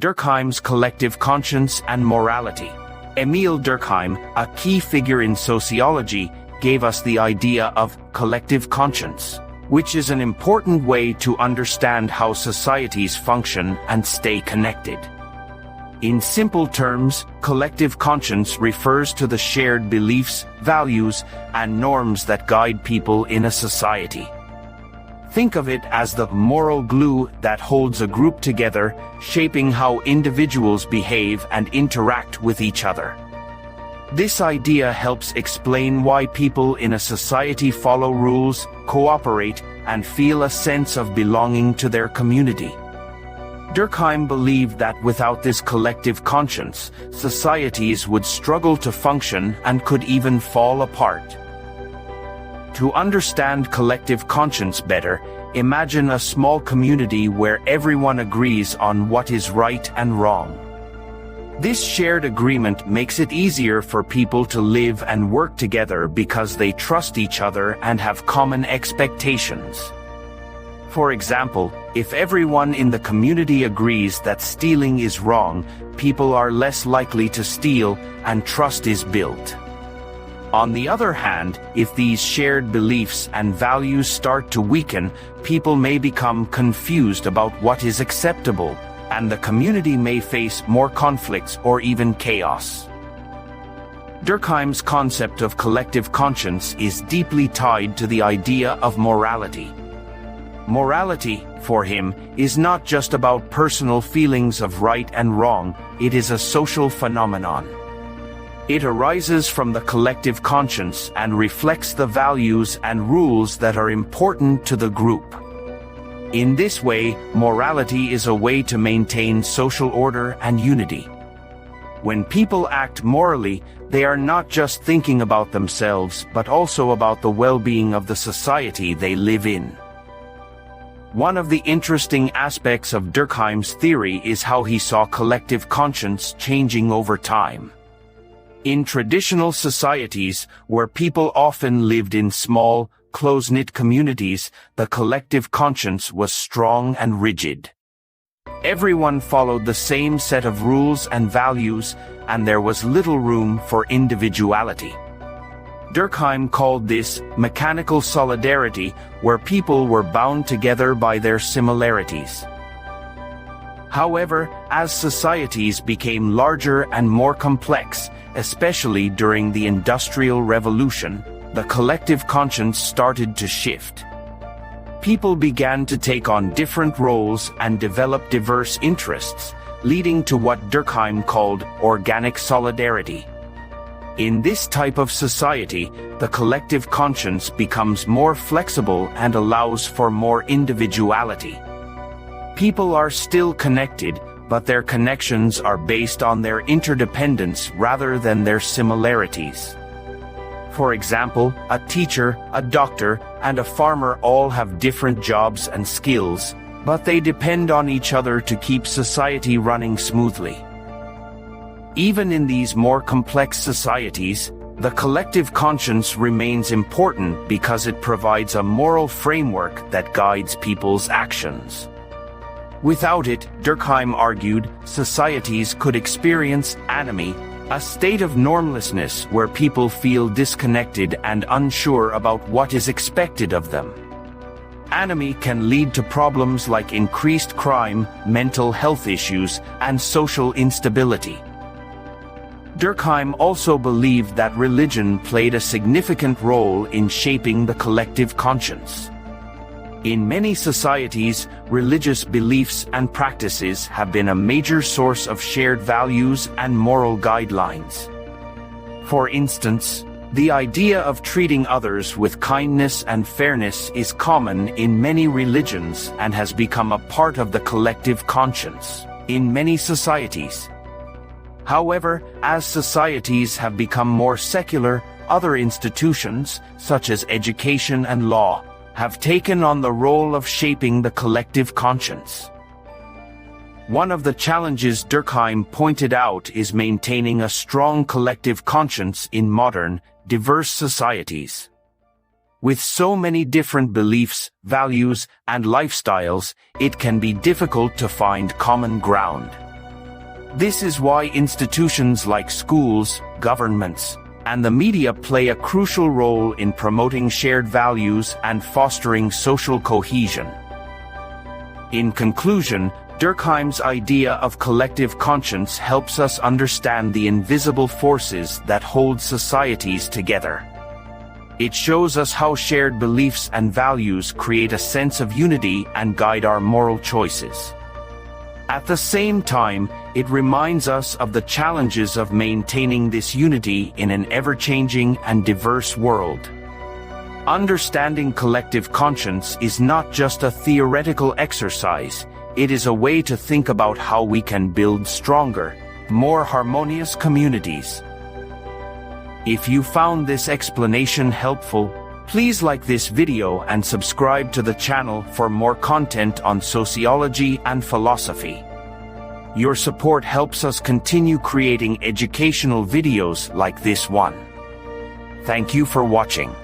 Durkheim's collective conscience and morality. Emile Durkheim, a key figure in sociology, gave us the idea of collective conscience, which is an important way to understand how societies function and stay connected. In simple terms, collective conscience refers to the shared beliefs, values, and norms that guide people in a society. Think of it as the moral glue that holds a group together, shaping how individuals behave and interact with each other. This idea helps explain why people in a society follow rules, cooperate, and feel a sense of belonging to their community. Durkheim believed that without this collective conscience, societies would struggle to function and could even fall apart. To understand collective conscience better, imagine a small community where everyone agrees on what is right and wrong. This shared agreement makes it easier for people to live and work together because they trust each other and have common expectations. For example, if everyone in the community agrees that stealing is wrong, people are less likely to steal and trust is built. On the other hand, if these shared beliefs and values start to weaken, people may become confused about what is acceptable, and the community may face more conflicts or even chaos. Durkheim's concept of collective conscience is deeply tied to the idea of morality. Morality, for him, is not just about personal feelings of right and wrong, it is a social phenomenon. It arises from the collective conscience and reflects the values and rules that are important to the group. In this way, morality is a way to maintain social order and unity. When people act morally, they are not just thinking about themselves but also about the well-being of the society they live in. One of the interesting aspects of Durkheim's theory is how he saw collective conscience changing over time. In traditional societies, where people often lived in small, close-knit communities, the collective conscience was strong and rigid. Everyone followed the same set of rules and values, and there was little room for individuality. Durkheim called this mechanical solidarity, where people were bound together by their similarities. However, as societies became larger and more complex, especially during the Industrial Revolution, the collective conscience started to shift. People began to take on different roles and develop diverse interests, leading to what Durkheim called organic solidarity. In this type of society, the collective conscience becomes more flexible and allows for more individuality. People are still connected, but their connections are based on their interdependence rather than their similarities. For example, a teacher, a doctor, and a farmer all have different jobs and skills, but they depend on each other to keep society running smoothly. Even in these more complex societies, the collective conscience remains important because it provides a moral framework that guides people's actions. Without it, Durkheim argued, societies could experience anomie, a state of normlessness where people feel disconnected and unsure about what is expected of them. Anomie can lead to problems like increased crime, mental health issues, and social instability. Durkheim also believed that religion played a significant role in shaping the collective conscience. In many societies, religious beliefs and practices have been a major source of shared values and moral guidelines. For instance, the idea of treating others with kindness and fairness is common in many religions and has become a part of the collective conscience in many societies. However, as societies have become more secular, other institutions, such as education and law, have taken on the role of shaping the collective conscience. One of the challenges Durkheim pointed out is maintaining a strong collective conscience in modern, diverse societies. With so many different beliefs, values, and lifestyles, it can be difficult to find common ground. This is why institutions like schools, governments, and the media play a crucial role in promoting shared values and fostering social cohesion. In conclusion, Durkheim's idea of collective conscience helps us understand the invisible forces that hold societies together. It shows us how shared beliefs and values create a sense of unity and guide our moral choices. At the same time, it reminds us of the challenges of maintaining this unity in an ever-changing and diverse world. Understanding collective conscience is not just a theoretical exercise, it is a way to think about how we can build stronger, more harmonious communities. If you found this explanation helpful, please like this video and subscribe to the channel for more content on sociology and philosophy. Your support helps us continue creating educational videos like this one. Thank you for watching.